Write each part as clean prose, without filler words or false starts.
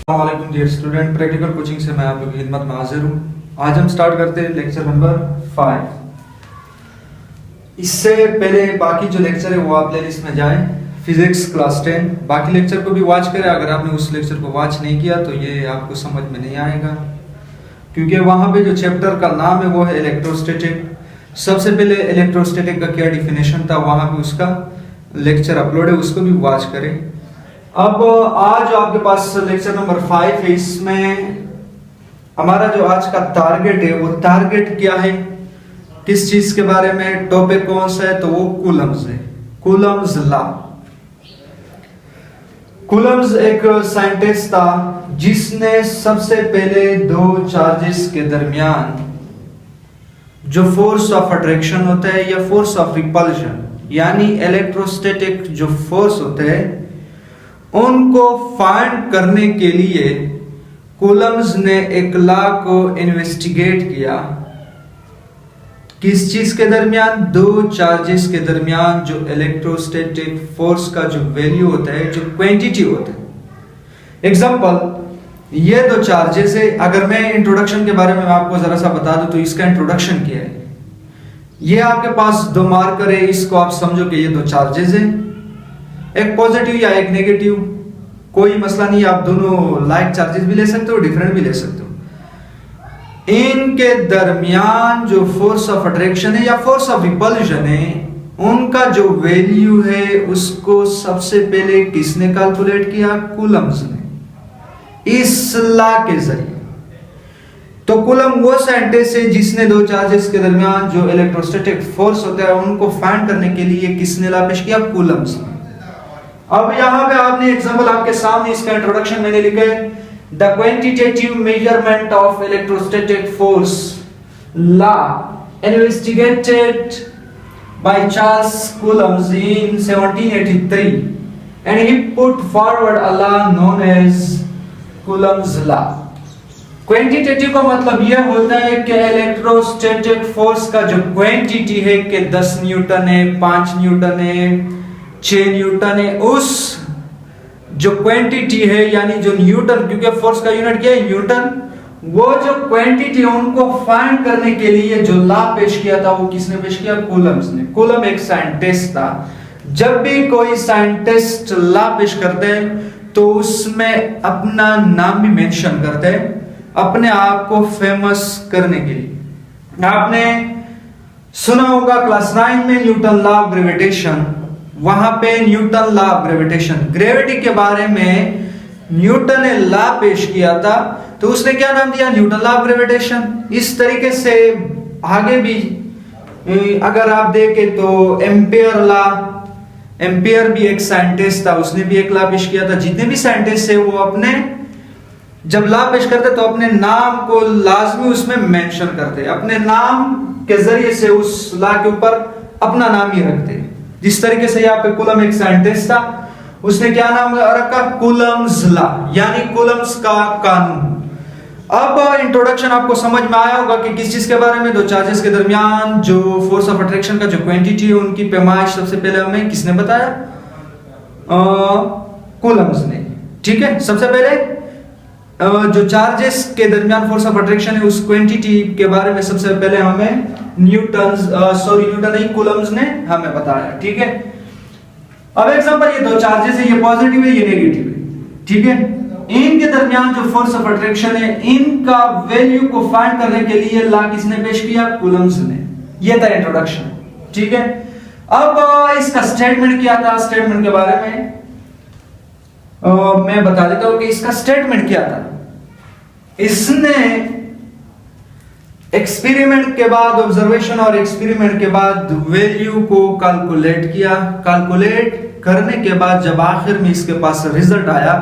अस्सलामुअलैकुम dear student, practical coaching से मैं आप लोगों की खिदमत में हाजिर हूँ। आज हम स्टार्ट करते हैं लेक्चर नंबर 5। इससे पहले बाकी जो लेक्चर है वो आप प्लेलिस्ट में जाएं, फिजिक्स क्लास 10 बाकी लेक्चर को भी वॉच करें। अगर आपने उस लेक्चर को वॉच नहीं किया तो ये आपको समझ में नहीं आएगा, क्योंकि वहाँ पे जो चैप्टर का नाम है वो है इलेक्ट्रोस्टैटिक। सबसे पहले इलेक्ट्रोस्टैटिक का क्या डिफिनेशन था, वहाँ पे उसका लेक्चर अपलोड है, उसको भी वॉच करें। अब आज आपके पास लेक्चर नंबर 5 है। इसमें हमारा जो आज का टारगेट है वो टारगेट क्या है, किस चीज के बारे में, टॉपिक कौन सा है, तो वो कूलम्स है, कूलम्स लॉ। कूलम्स एक साइंटिस्ट था जिसने सबसे पहले दो चार्जेस के दरमियान जो फोर्स ऑफ अट्रैक्शन होता है या फोर्स ऑफ रिपल्शन, यानी इलेक्ट्रोस्टैटिक जो फोर्स होते हैं, उनको फाइंड करने के लिए कूलम्स ने एक लॉ को इन्वेस्टिगेट किया। किस चीज के दरमियान, दो चार्जेस के दरमियान जो इलेक्ट्रोस्टैटिक फोर्स का जो वैल्यू होता है, जो क्वांटिटी होता है। एग्जांपल, ये दो चार्जेस है। अगर मैं इंट्रोडक्शन के बारे में आपको जरा सा बता दूं तो इसका इंट्रोडक्शन क्या है। ये आपके पास दो मार्कर है, इसको आप समझो कि ये दो चार्जेस है, एक पॉजिटिव या एक नेगेटिव, कोई मसला नहीं, आप दोनों लाइक चार्जेस भी ले सकते हो, डिफरेंट भी ले सकते हो। इनके दरमियान जो फोर्स ऑफ अट्रैक्शन है या फोर्स ऑफ रिपल्शन है, उनका जो वैल्यू है उसको सबसे पहले किसने कैलकुलेट किया, कूलम्स ने, इस लॉ के जरिए। तो कूलम वो साइंटिस्ट है जिसने दो चार्जेस के दरमियान जो इलेक्ट्रोस्टैटिक फोर्स होता है उनको फाइंड करने के लिए किसने लॉ पेश किया, कूलम्स ने। अब यहां पे आपने एग्जांपल आपके सामने, इसका इंट्रोडक्शन मैंने लिखा है, the quantitative measurement of electrostatic force law investigated by Charles Coulomb's in 1783 and he put forward a law known as Coulomb's law. Quantitative का मतलब यह होता है कि इलेक्ट्रोस्टैटिक फोर्स का जो क्वांटिटी है कि 10 न्यूटन है, 5 न्यूटन है, 6 न्यूटन है, उस जो क्वांटिटी है यानी जो न्यूटन, क्योंकि फोर्स का यूनिट क्या है, न्यूटन, वो जो क्वांटिटी है उनको फाइंड करने के लिए जो लॉ पेश किया था वो किसने पेश किया, कूलम्स ने। कूलम एक साइंटिस्ट था। जब भी कोई साइंटिस्ट लॉ पेश करते हैं तो उसमें अपना नाम भी मेंशन करते हैं, अपने आप को फेमस करने के लिए। आपने सुना होगा क्लास 9 में न्यूटन लॉ ऑफ ग्रेविटेशन, वहां पे Newton law of gravitation, gravity के बारे में न्यूटन ने लॉ पेश किया था, तो उसने क्या नाम दिया, न्यूटन लॉ ऑफ ग्रेविटेशन। इस तरीके से आगे भी अगर आप देखें तो एम्पियर लॉ, एम्पियर भी एक साइंटिस्ट था, उसने भी एक लॉ पेश किया था। जितने भी साइंटिस्ट है वो अपने जब लॉ पेश करते तो अपने नाम को लाजमी उसमें मेंशन करते, अपने नाम के जरिए से उस लॉ के ऊपर अपना नाम ही रखते। जिस तरीके से यहाँ पे कूलम एक साइंटिस्ट था, उसने क्या नाम रखा, कूलम्स लॉ, यानी कूलम्स का कानून। अब इंट्रोडक्शन आपको समझ में आया होगा कि किस चीज के बारे में, दो चार्जेस के दरमियान जो फोर्स ऑफ अट्रैक्शन का जो क्वांटिटी है उनकी पैमाइश सबसे पहले हमें किसने बताया, कूलम्स ने। ठीक है, सबसे पहले जो चार्जेस के दरमियान फोर्स ऑफ अट्रैक्शन है उस क्वांटिटी के बारे में सबसे पहले हमें न्यूटन नहीं, कूलम्स ने हमें बताया। ठीक है, अब एग्जांपल, ये दो चार्जेस है, ये पॉजिटिव है, ये नेगेटिव है। ठीक है, इनके दरमियान जो फोर्स ऑफ अट्रैक्शन है, इनका वैल्यू को फाइंड करने के लिए लॉ किसने पेश किया, कूलम्स ने। ये था इंट्रोडक्शन। ठीक है, अब इसका स्टेटमेंट क्या था, स्टेटमेंट के बारे में मैं बता देता हूं कि इसका स्टेटमेंट क्या था। इसने एक्सपेरिमेंट के बाद, ऑब्जर्वेशन और एक्सपेरिमेंट के बाद वैल्यू को कैलकुलेट किया। कैलकुलेट करने के बाद जब आखिर में इसके पास रिजल्ट आया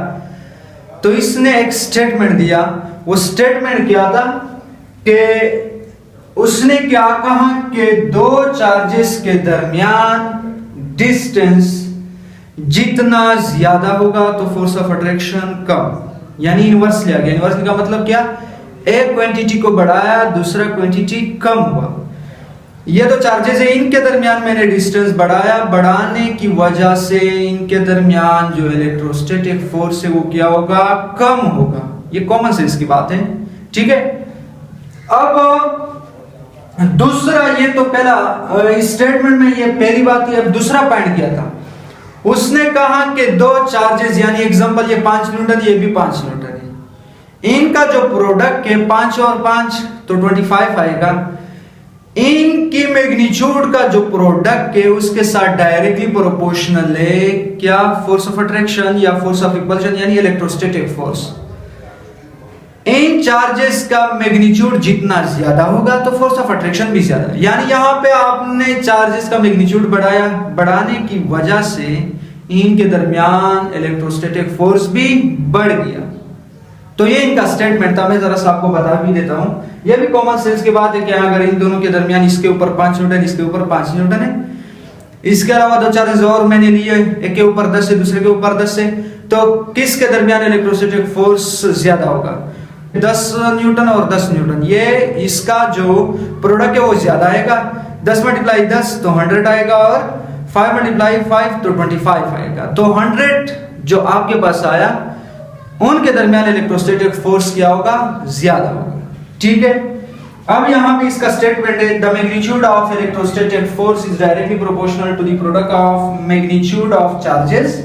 तो इसने एक स्टेटमेंट दिया। वो स्टेटमेंट क्या था कि उसने क्या कहा कि दो चार्जेस के दरमियान डिस्टेंस जितना ज्यादा होगा तो फोर्स ऑफ अट्रैक्शन कम, यानी इनवर्स लिया गया। इनवर्स का मतलब क्या, एक क्वांटिटी को बढ़ाया, दूसरा क्वांटिटी कम हुआ। ये दो चार्जेस है, इनके दरमियान मैंने डिस्टेंस बढ़ाया, बढ़ाने की वजह से इनके दरमियान जो इलेक्ट्रोस्टैटिक फोर्स है वो क्या होगा, कम होगा। ये कॉमन सेंस की बात है, ठीक है। अब दूसरा, ये तो पहला स्टेटमेंट में ये पहली बात है। अब दूसरा पॉइंट क्या था, उसने कहा कि दो चार्जेस, यानी एग्जांपल ये 5 न्यूटन, ये भी 5 न्यूटन है, इनका जो प्रोडक्ट है 5 और 5 तो 25 आएगा। इनकी मैग्नीट्यूड का जो प्रोडक्ट है उसके साथ डायरेक्टली प्रोपोर्शनल है क्या, फोर्स ऑफ अट्रैक्शन या फोर्स ऑफ रिपल्शन, यानी इलेक्ट्रोस्टैटिक फोर्स। इन चार्जेस का मैग्नीट्यूड जितना ज्यादा होगा तो फोर्स ऑफ अट्रैक्शन भी ज्यादा, यानी यहां पे आपने चार्जेस का मैग्नीट्यूड बढ़ाया, बढ़ाने की वजह से इनके दरमियान इलेक्ट्रोस्टैटिक फोर्स भी बढ़ गया। तो ये इनका स्टेटमेंट था। मैं जरा सा आपको बता भी देता हूं, ये भी कॉमन सेंस की बात है कि अगर इन दोनों के दरमियान इसके ऊपर 5 न्यूटन, इसके ऊपर 5 न्यूटन है, इसके अलावा दो चार्जेस और मैंने लिए, एक के ऊपर 10 है, दूसरे के ऊपर 10 है, तो किसके दरमियान इलेक्ट्रोस्टैटिक फोर्स ज्यादा होगा, 10 न्यूटन और 10 न्यूटन। ये इसका जो प्रोडक्ट है वो ज्यादा आएगा, 10 मल्टीप्लाई 10 तो 100 आएगा, और 5 मल्टीप्लाई 5 तो 25 आएगा। तो 100 जो आपके पास आया, उनके दरमियान इलेक्ट्रोस्टैटिक फोर्स क्या होगा, ज्यादा होगा, ठीक है। अब यहां पे इसका स्टेटमेंट है, the magnitude of electrostatic force is directly proportional to the product of magnitude of charges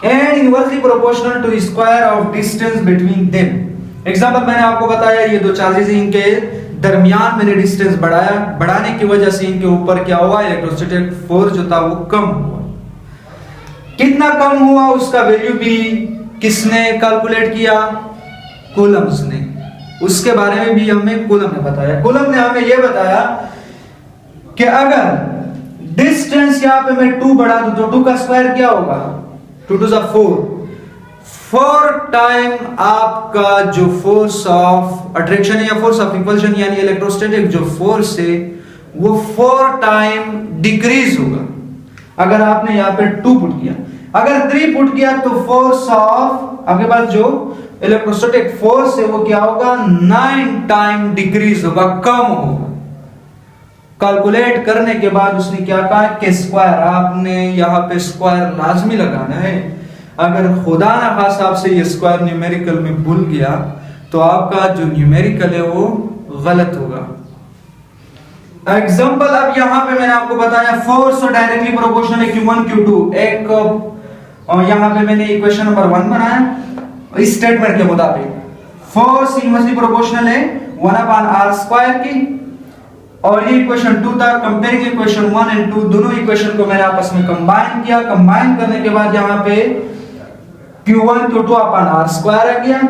and inversely proportional to the square of distance between them. Example मैंने आपको बताया, ये दो चार्जेस इनके दरमियान मैंने डिस्टेंस बढ़ाया, बढ़ाने की वजह से इनके ऊपर क्या हुआ, इलेक्ट्रोस्टैटिक फोर्स जो था वो कम हुआ। कितना कम हुआ उसका वैल्यू भी किसने कैलकुलेट किया, कूलम्स ने। उसके बारे में भी हमें कूलम ने बताया। कूलम ने हमें यह बताया कि अगर डिस्टेंस यहां पे मैं 2 बढ़ा दूं तो 2 का स्क्वायर क्या होगा, 2 2 4, 4 टाइम आपका जो फोर्स ऑफ अट्रैक्शन है या फोर्स ऑफ रिपल्शन यानी इलेक्ट्रोस्टैटिक जो फोर्स है वो 4 टाइम डिक्रीज होगा अगर आपने यहां पे 2 पुट किया। अगर 3 पुट किया तो फोर्स ऑफ आपके पास जो इलेक्ट्रोस्टैटिक फोर्स है वो क्या होगा, 9 टाइम डिक्रीज होगा, कम होगा। कैलकुलेट करने के बाद उसने क्या कहा कि स्क्वायर, आपने यहां पे स्क्वायर लाजमी लगाना है। अगर खुदा ना खास्ता आपसे ये स्क्वायर न्यूमेरिकल में भूल गया तो आपका जो न्यूमेरिकल है वो गलत होगा। एग्जांपल अब यहां पे मैंने आपको बताया फोर्स डायरेक्टली प्रोपोर्शनल है Q1 Q2, एक और यहां पे मैंने इक्वेशन नंबर 1 बनाया, इस स्टेटमेंट के मुताबिक फोर्स इनवर्सली प्रोपोर्शनल है 1/r² की, और ये इक्वेशन 2 था। कंपेयरिंग इक्वेशन 1 एंड 2 दोनों इक्वेशन को मैंने आपस में कंबाइन किया। कंबाइन करने के बाद यहां पे Q1 Q2/r² आ गया,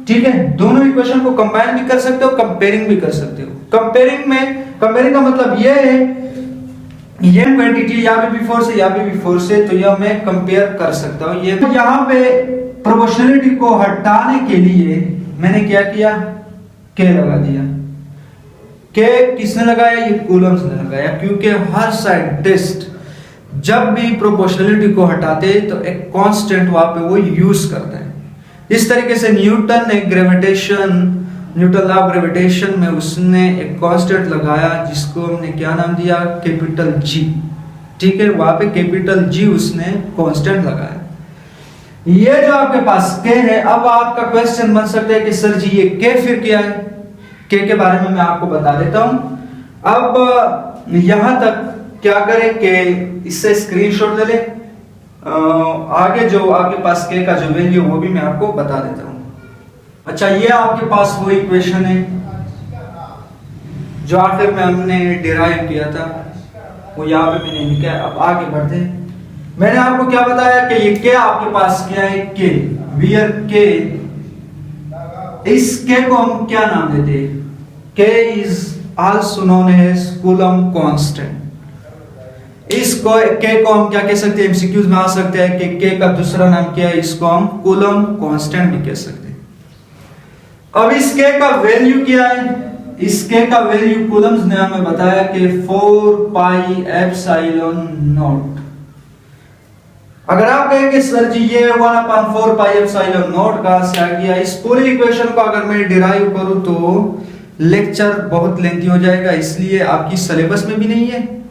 ठीक है। दोनों इक्वेशन को कंबाइन भी कर सकते हो, कंपेयरिंग भी कर सकते हो। कंपेयरिंग का मतलब ये है, ये क्वांटिटी यहाँ पे भी फोर्स है, यहाँ पे भी फोर्स है, तो यह मैं कंपेयर कर सकता हूँ। ये यहाँ पे प्रोपोर्शनलिटी को हटाने के लिए मैंने क्या किया, के लगा दिया। के किसने लगाया, ये कूलम्स ने लगाया, क्योंकि हर साइंटिस्ट जब भी प्रोपोर्शनलिटी को हटाते तो एक कांस्टेंट वहां पे वो यूज करता है। इस तरीके से न्यूटन लॉ ऑफ ग्रेविटेशन में उसने एक कांस्टेंट लगाया जिसको हमने क्या नाम दिया, कैपिटल जी, ठीक है। वहां पे कैपिटल जी उसने कांस्टेंट लगाया। ये जो आपके पास के है, अब आपका क्वेश्चन बन सकता है कि सर जी ये के फिर क्या है। के बारे में मैं आपको बता देता हूं। अब यहां तक क्या करें कि इससे स्क्रीनशॉट ले ले, आगे जो आपके पास के का जो वैल्यू वो भी मैं आपको बता देता हूं। अच्छा, ये आपके पास वो इक्वेशन है जो आखिर में हमने डिराइव किया था, वो यहाँ पे मैंने लिखा है। अब आगे बढ़ते हैं। मैंने आपको क्या बताया कि ये के आपके पास क्या है, के, वियर के। इस के को हम क्या नाम देते हैं, K is also known as Coulomb constant. इसको के को हम क्या कह सकते हैं, एमसीक्यूज में आ सकते हैं कि के का दूसरा नाम क्या है, इसको हम कूलम कांस्टेंट भी कह सकते हैं। अब इस के का वैल्यू क्या है, इस के का वैल्यू कूलम्स ने हमें बताया कि 4 पाई एप्सिलॉन नॉट। अगर आप कहें कि सर जी ये 1/4 पाई एप्सिलॉन नॉट कहां से आ गया, इस पूरी इक्वेशन को अगर मैं डिराइव करूं तो लेक्चर बहुत लेंथी हो जाएगा, इसलिए आपकी सिलेबस में भी नहीं है।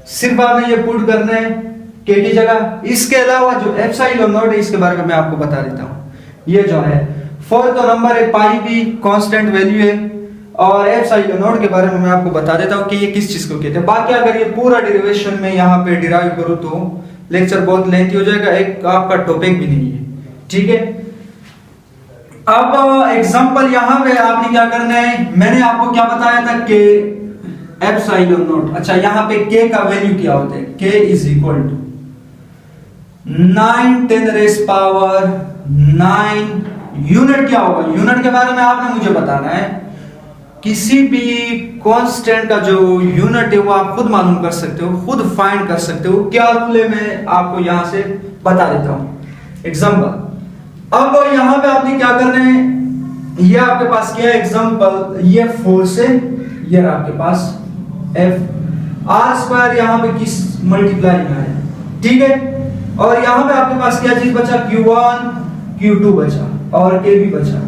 सिर्फ आपने ये पुट करना है के की जगह। इसके अलावा जो एप्सिलॉन नॉट है इसके बारे में मैं आपको बता देता हूं। ये जो है फोर्थ नंबर है, पाई भी कांस्टेंट वैल्यू है, और एप्सिलॉन नॉट के बारे में मैं आपको बता देता हूं कि ये किस चीज को कहते हैं। बाकी अगर ये पूरा डेरिवेशन में यहाँ पे डिराइव करूं तो लेक्चर बहुत लेंथी हो जाएगा, एक आपका टॉपिक भी नहीं है, ठीक है। अब एग्जांपल यहाँ पे आपने क्या करना है, मैंने आपको क्या बताया था कि एप्सिलॉन नॉट। अच्छा, यहाँ पे के का वैल्यू क्या होता है, के इज इक्वल टू 9 10⁻⁹ यूनिट क्या होगा, यूनिट के बारे में आपने मुझे बताना है। किसी भी कांस्टेंट का जो यूनिट है वो आप खुद मालूम कर सकते हो, खुद फाइंड कर सकते हो। क्या रूल है मैं आपको यहां से बता देता हूं। एग्जांपल, अब यहां पे आपने क्या करना है, ये आपके पास क्या है एग्जांपल, ये फोर्स है, ये आपके पास एफ आर स्क्वायर यहां पे किस मल्टीप्लाई है, ठीक है। और यहां पे आपके पास क्या चीज बचा, Q1 Q2 बचा और K भी बचा,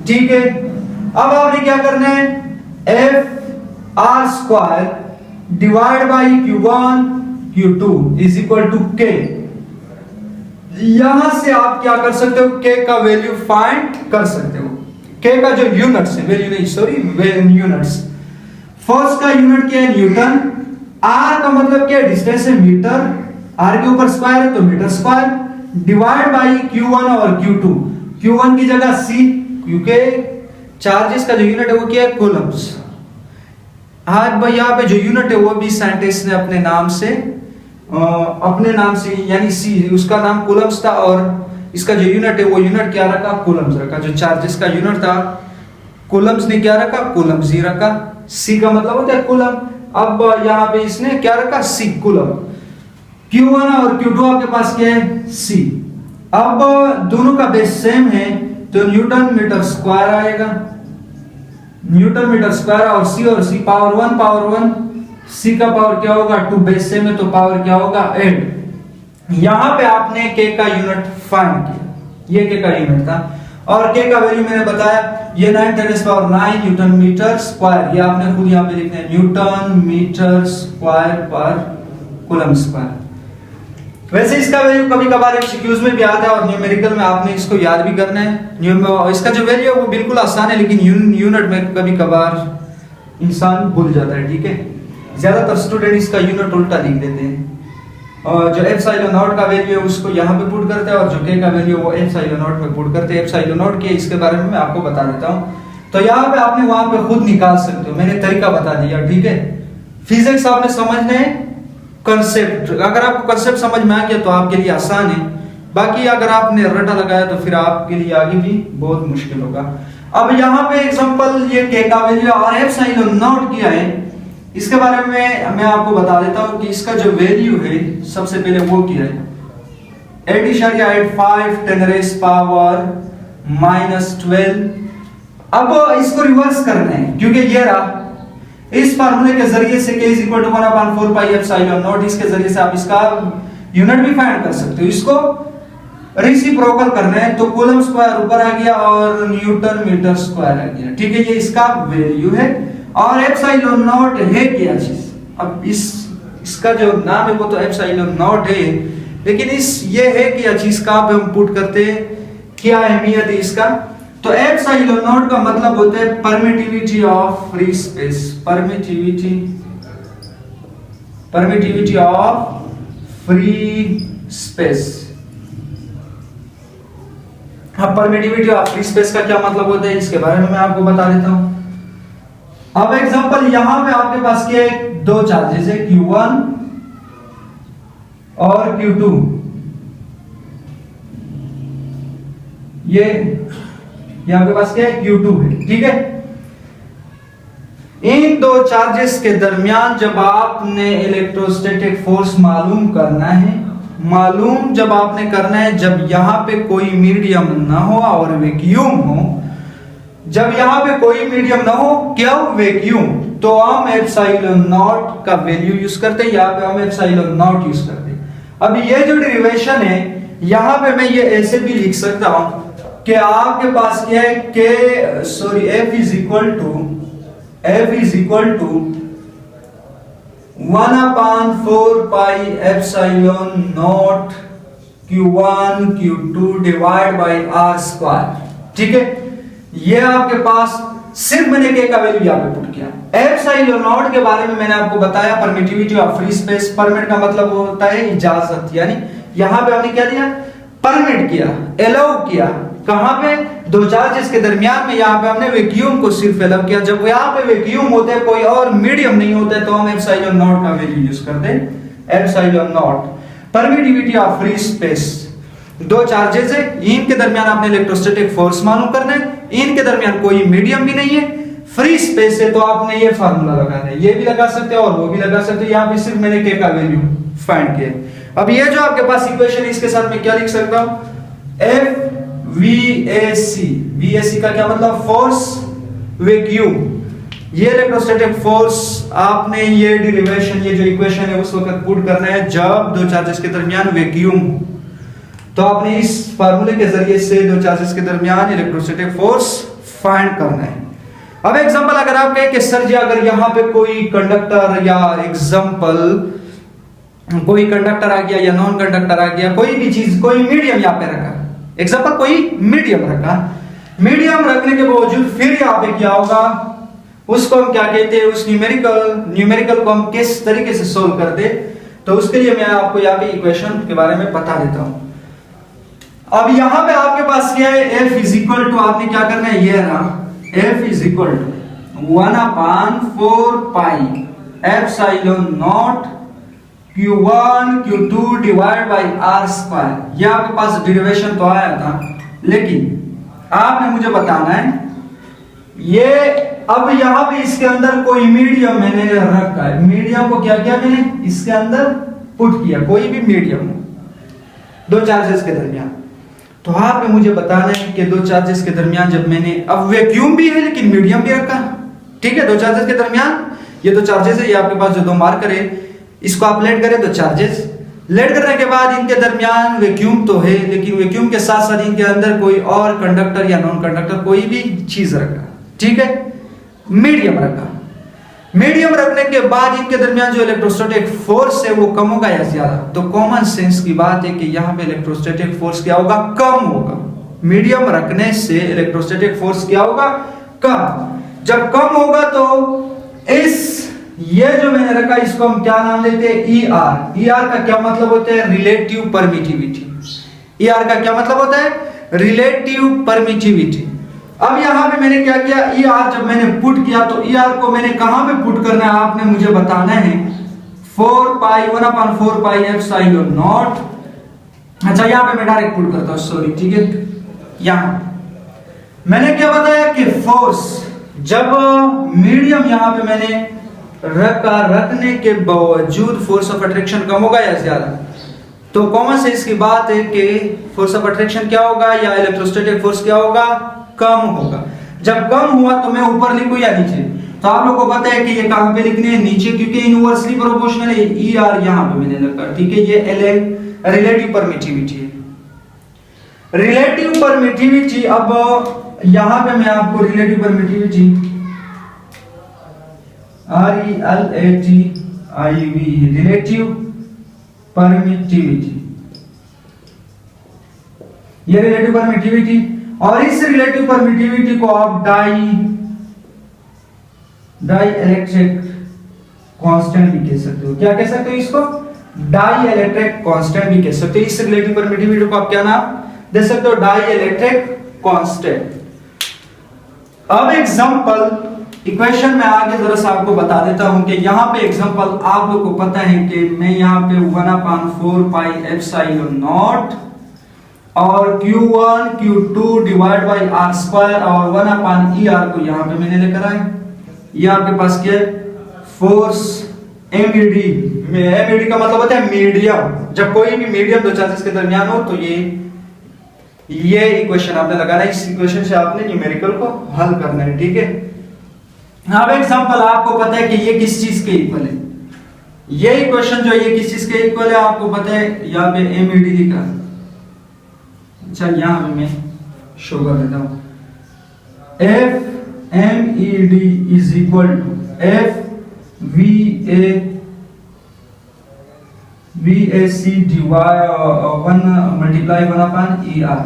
ठीक है। अब आपने क्या करना है, F R square divide by Q1 Q2 is equal to K। यहां से आप क्या कर सकते हो, K का वैल्यू फाइंड कर सकते हो। K का जो यूनिट्स है, वैल्यू नहीं सॉरी यूनिट्स, फोर्स का यूनिट क्या है, न्यूटन। R का मतलब क्या है, डिस्टेंस है, मीटर। R के ऊपर स्क्वायर है तो metre square, divide by Q1 और Q2। Q1 की जगह C, क्योंकि चार्जेस का जो यूनिट है वो क्या है, कूलम्स। हाँ भाई, यहाँ पे जो यूनिट है वो भी साइंटिस्ट ने अपने नाम से यानी C, उसका नाम कूलम्स था, और इसका जो यूनिट है वो यूनिट क्या रखा, कूलम्स रखा। जो चार्जेस का यूनिट था कूलम्स ने क्या रखा, कूलम्स ही रखा। C का मतलब होता है कूलम। अब यहाँ पे इसने क्या रखा, C कूलम। Q1 और Q2 आपके पास क्या है, C। अब दोनों का बेस सेम है तो न्यूटन मीटर स्क्वायर आएगा, न्यूटन मीटर स्क्वायर, और C पावर 1 C का पावर क्या होगा, 2, बेस सेम है तो पावर क्या होगा, 8। यहां पे आपने K का यूनिट फाइंड किया, ये K का यूनिट था, और K का वैल्यू मैंने बताया, ये 9 10⁻⁹ न्यूटन मीटर स्क्वायर। ये आपने खुद यहां पे लिखना है, न्यूटन मीटर स्क्वायर पर कूलम स्क्वायर। वैसे इसका वैल्यू कभी कभार एमसीक्यूज में भी आता है, और न्यूमेरिकल में आपने इसको याद भी करना है। इसका जो वैल्यू है वो बिल्कुल आसान है, लेकिन यूनिट में कभी कभार इंसान भूल जाता है, ठीक है। ज्यादातर स्टूडेंट इसका यूनिट उल्टा लिख देते हैं, और जो एप्सिलॉन नॉट का वैल्यू है उसको यहाँ पे पुट करते हैं, और जो K का वैल्यू है वो एप्सिलॉन नॉट में पुट करते हैं। एप्सिलॉन नॉट के इसके बारे में मैं आपको बता देता हूँ। तो यहाँ पे आपने वहां पे खुद निकाल सकते हो, मैंने तरीका बता दिया, ठीक है। फिजिक्स आपने समझना है, कंसेप्ट, अगर आपको कंसेप्ट समझ में आ गया तो आपके लिए आसान है, बाकी अगर आपने रटा लगाया तो फिर आपके लिए आगे भी बहुत मुश्किल होगा। अब यहाँ पे एग्जांपल, ये K का वैल्यू और एप्सिलॉन नॉट क्या है इसके बारे में मैं आपको बता देता हूँ कि इसका जो वैल्यू है सबसे पहले वो क्या है, 80.85 10⁻⁻12। अब इसको रिवर्स करना है, क्योंकि ये रहा, इस फार्मूले के जरिए से K = 1/4 पाई एप्सिलॉन नॉट, इसके जरिए से आप इसका यूनिट भी फाइंड कर सकते हो। इसको रेसिप्रोकल करना है तो कूलम स्क्वायर ऊपर आ गया और न्यूटन मीटर स्क्वायर आ गया, ठीक है। ये इसका वैल्यू है, और एप्सिलॉन नॉट है क्या चीज। अब इसका जो नाम है वो तो एप्सिलॉन नॉट है, लेकिन ये है क्या चीज का हम पुट करते हैं, क्या अहमियत है इसका। तो एप्सिलॉन नॉट का मतलब होता है permittivity of free space, permittivity of free space. हाँ, परमिटिविटी ऑफ फ्री स्पेस का क्या मतलब होता है इसके बारे में मैं आपको बता देता हूं। अब एग्जांपल, यहां पे आपके पास क्या है, दो चार्जेस है, Q1 और Q2। ये आपके पास क्या है, Q2 है, ठीक है। इन दो चार्जेस के दरमियान जब आपने इलेक्ट्रोस्टैटिक फोर्स मालूम करना है, जब आपने करना है जब यहां पे कोई मीडियम ना हो और वैक्यूम हो। जब यहां पे कोई मीडियम ना हो, क्या हो, वैक्यूम, तो हम एप्सिलॉन नॉट का वैल्यू यूज करते हैं, यहां पे हम एप्सिलॉन नॉट यूज करते हैं। अब ये जो डेरिवेशन है, यहां पे मैं ये ऐसे भी लिख सकता हूं कि आपके पास क्या है, F = F is equal to 1/4 pi epsilon nought Q1 Q2 divide by R square. ठीक है, ये आपके पास सिर्फ मैंने K का वैल्यू यहाँ पे पुट किया। एप्सिलॉन नॉट के बारे में मैंने आपको बताया permittivity of free space. Permit का मतलब होता है इजाजत, यानी यहाँ पे आपने क्या दिया, परमिट किया, अलाउ किया। कहां पे, दो चार्जेस के दरमियान में। यहाँ पे हमने वैक्यूम को सिर्फ अलाउ किया। जब यहाँ पे वैक्यूम होते हैं, कोई और मीडियम नहीं होता, तो हम एप्सिलॉन नॉट का वैल्यू यूज करते हैं। Epsilon not permittivity of free space. दो चार्जेस है, इनके दरमियान आपने इलेक्ट्रोस्टैटिक फोर्स मालूम करना है। इनके दरमियान कोई मीडियम भी नहीं है, फ्री स्पेस है, तो आपने ये फार्मूला लगाना है। ये भी लगा सकते हो और वो भी लगा सकते हो। यहाँ पे सिर्फ मैंने K का वैल्यू फाइंड किया। अब ये जो आपके पास इक्वेशन है, इसके साथ मैं क्या लिख सकता हूं, FVAC। VAC का क्या मतलब, फोर्स वैक्यूम। ये इलेक्ट्रोस्टैटिक फोर्स आपने ये डेरिवेशन, ये जो इक्वेशन है उस वक्त पुट करना है जब दो चार्जेस के दरमियान वैक्यूम। तो आपने इस फार्मूले के जरिए से दो चार्जेस के दरमियान इलेक्ट्रोस्टैटिक फोर्स फाइंड करना है। अब एग्जांपल अगर आप कहें कि सर जी अगर यहाँ पे कोई कंडक्टर या एग्जांपल कोई कंडक्टर आ गया या नॉन कंडक्टर आ गया, कोई भी चीज, कोई मीडियम यहाँ पे रखा, एग्जांपल कोई मीडियम रखा, मीडियम रखने के बावजूद फिर यहाँ पे क्या होगा, उसको हम क्या कहते हैं, उस न्यूमेरिकल को हम किस तरीके से सोल्व करते, तो उसके लिए मैं आपको यहाँ पे इक्वेशन के बारे में बता देता हूं। अब यहाँ पे आपके पास क्या है, F इज इक्वल टू, आपने क्या करना है, ये रहा, F is equal to 1/4 pi epsilon nought Q1 Q2 divide by R square. ये आपके पास डेरिवेशन तो आया था, लेकिन आपने मुझे बताना है ये, अब यहाँ पे इसके अंदर कोई मीडियम मैंने रखा है, मीडियम को क्या किया मैंने इसके अंदर पुट किया, कोई भी मीडियम दो चार्जेस के दरमियान। तो आपने मुझे बताना है कि दो चार्जेस के दरमियान जब मैंने, अब वैक्यूम भी है लेकिन मीडियम भी रखा, ठीक है, दो चार्जेस के दरमियान ये दो चार्जेस है, ये आपके पास जो दो मार्कर है, इसको आप लेट करें तो चार्जेस, लेट करने के बाद इनके दरमियान वैक्यूम तो है, लेकिन वैक्यूम के साथ साथ इनके अंदर कोई और कंडक्टर या नॉन कंडक्टर कोई भी चीज रखा, ठीक है, मीडियम रखा। मीडियम रखने के बाद इनके दरमियान जो इलेक्ट्रोस्टैटिक फोर्स है वो कम होगा या ज्यादा, तो कॉमन सेंस की बात है कि यहाँ पे इलेक्ट्रोस्टैटिक फोर्स क्या होगा, कम होगा। मीडियम रखने से इलेक्ट्रोस्टैटिक फोर्स क्या होगा, कम। जब कम होगा तो इस, ये जो मैंने रखा इसको हम क्या नाम लेते हैं, ER। ER का क्या मतलब होता है, रिलेटिव परमिटिविटी। ER का क्या मतलब होता है, रिलेटिव परमिटिविटी। अब यहां पे मैंने क्या किया, ER जब मैंने पुट किया तो ER को मैंने कहां पे पुट करना है, आपने मुझे बताना है 1/4 पाई एप्सिलॉन नॉट। अच्छा यहां पे मैं डायरेक्ट पुट करता हूं, सॉरी, ठीक है। यहां मैंने क्या बताया कि फोर्स, जब मीडियम यहां पे मैंने रखने के बावजूद फोर्स ऑफ अट्रैक्शन कम होगा या ज्यादा, तो कॉमन सेंस की बात है कि फोर्स ऑफ अट्रैक्शन क्या होगा, या इलेक्ट्रोस्टैटिक फोर्स क्या होगा, कम होगा। जब कम हुआ तो मैं ऊपर लिखूं या नीचे, तो आप लोगों को पता है कि ये कहां पे लिखने है, नीचे, क्योंकि इनवर्सली प्रोपोर्शनल है। ER यहां पे मैंने लिखा, ठीक है, ये रिलेटिव परमिटिविटी है। रिलेटिव परमिटिविटी, अब यहां पे मैं आपको relative permittivity RELATIV, relative permittivity, ये रिलेटिव परमिटिविटी, और इस रिलेटिव परमिटिविटी को आप डाई इलेक्ट्रिक कांस्टेंट भी कह सकते हो। क्या कह सकते हो इसको, डाई इलेक्ट्रिक कांस्टेंट भी कह सकते हो। इस रिलेटिव परमिटिविटी को आप क्या नाम दे सकते हो, डाई इलेक्ट्रिक कांस्टेंट। अब एग्जांपल इक्वेशन में आगे जरा सा आपको बता देता हूं कि यहां पे एग्जांपल आप लोग को पता है कि मैं यहां पे 1/4 पाई एप्सिलॉन नॉट और Q1 Q2 divide by R square और 1/ER को यहां पे मैंने लेकर आए। ये आपके पास क्या है, फोर्स MED में, MED का मतलब होता है मीडियम। जब कोई भी मीडियम दो चार्जेस के दरमियान हो तो ये इक्वेशन आपने लगाना है। इस इक्वेशन से आपने न्यूमेरिकल को हल करना है, ठीक है। अब एग्जांपल आपको पता है कि ये किस चीज के इक्वल है, ये इक्वेशन जो ये किस चीज के इक्वल है आपको पता है, यहाँ पे MED लिखा। अच्छा यहां पे मैं शो कर देता हूं, F MED is equal to VAC divide 1 multiply 1/ER।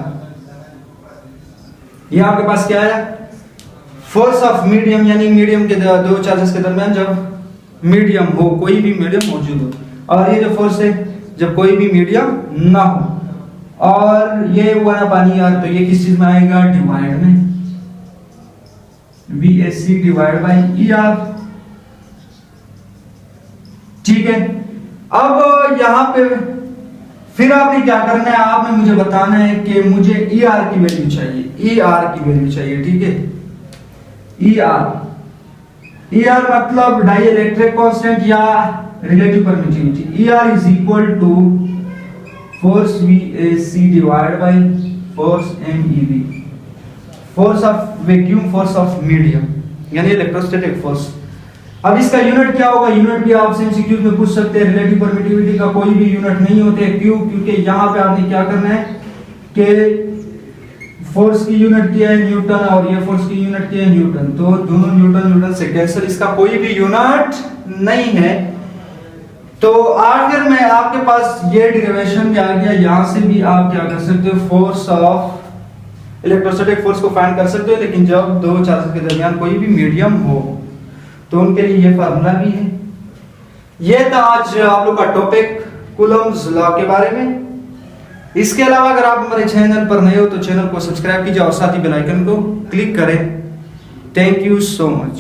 ये आपके पास क्या है? फोर्स ऑफ मीडियम, यानी मीडियम के दो चार्जेस के दरमियान जब मीडियम हो, कोई भी मीडियम मौजूद हो। और ये जो फोर्स है जब कोई भी मीडियम ना हो, और ये 1/ER, तो ये किस चीज में आएगा? डिवाइड में, VAC डिवाइड बाई ER। ठीक है, अब यहां पे फिर आपने क्या करना है? आपने मुझे बताना है कि मुझे ER की वैल्यू चाहिए, ER की वैल्यू चाहिए। ठीक है, ER मतलब डाई इलेक्ट्रिक कांस्टेंट या relative permittivity. ER is equal to force VAC divide by force MEB, force of vacuum, force of medium, यानी इलेक्ट्रोस्टैटिक फोर्स। अब इसका यूनिट क्या होगा? यूनिट भी आपसे एमसीक्यूज में पूछ सकते हैं। रिलेटिव परमिटिविटी का कोई भी यूनिट नहीं होते। क्यों? क्योंकि यहां पे आपने क्या करना है कि फोर्स की यूनिट क्या है? न्यूटन, और ये फोर्स की यूनिट क्या है? न्यूटन। तो दोनों न्यूटन से कैंसिल, इसका कोई भी यूनिट नहीं है। तो आखिर में आपके पास ये डेरिवेशन भी आ गया। यहां से भी आप क्या कर सकते हो? फोर्स ऑफ इलेक्ट्रोस्टैटिक फोर्स को फाइंड कर सकते हो, लेकिन जब दो चार्जेस के दरमियान कोई भी मीडियम हो तो उनके लिए ये फार्मूला भी है। ये था आज आप लोग का टॉपिक कूलम्ब्स लॉ के बारे में। इसके अलावा अगर आप हमारे चैनल पर नए हो तो चैनल को सब्सक्राइब कीजिए और साथ ही बेल आइकन को क्लिक करें। Thank you so much.